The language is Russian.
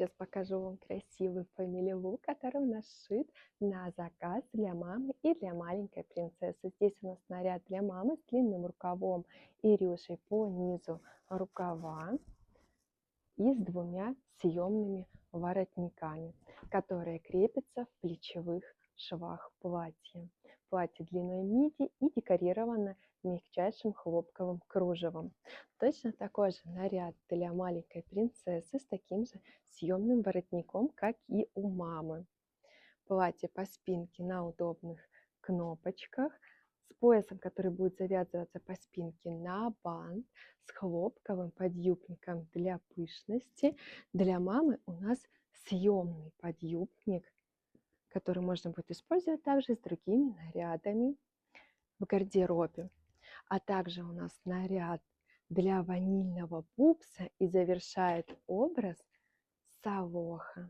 Сейчас покажу вам красивый family look, который у нас сшит на заказ для мамы и для маленькой принцессы. Здесь у нас наряд для мамы с длинным рукавом и рюшей по низу рукава и с двумя съемными воротниками, которые крепятся в плечевых швах платья. Платье длиной миди и декорировано мягчайшим хлопковым кружевом. Точно такой же наряд для маленькой принцессы с таким же съемным воротником, как и у мамы. Платье по спинке на удобных кнопочках, с поясом, который будет завязываться по спинке на бант, с хлопковым подъюбником для пышности. Для мамы у нас съемный подъюбник, который можно будет использовать также с другими нарядами в гардеробе. А также у нас наряд для ванильного пупса и завершает образ Солоха.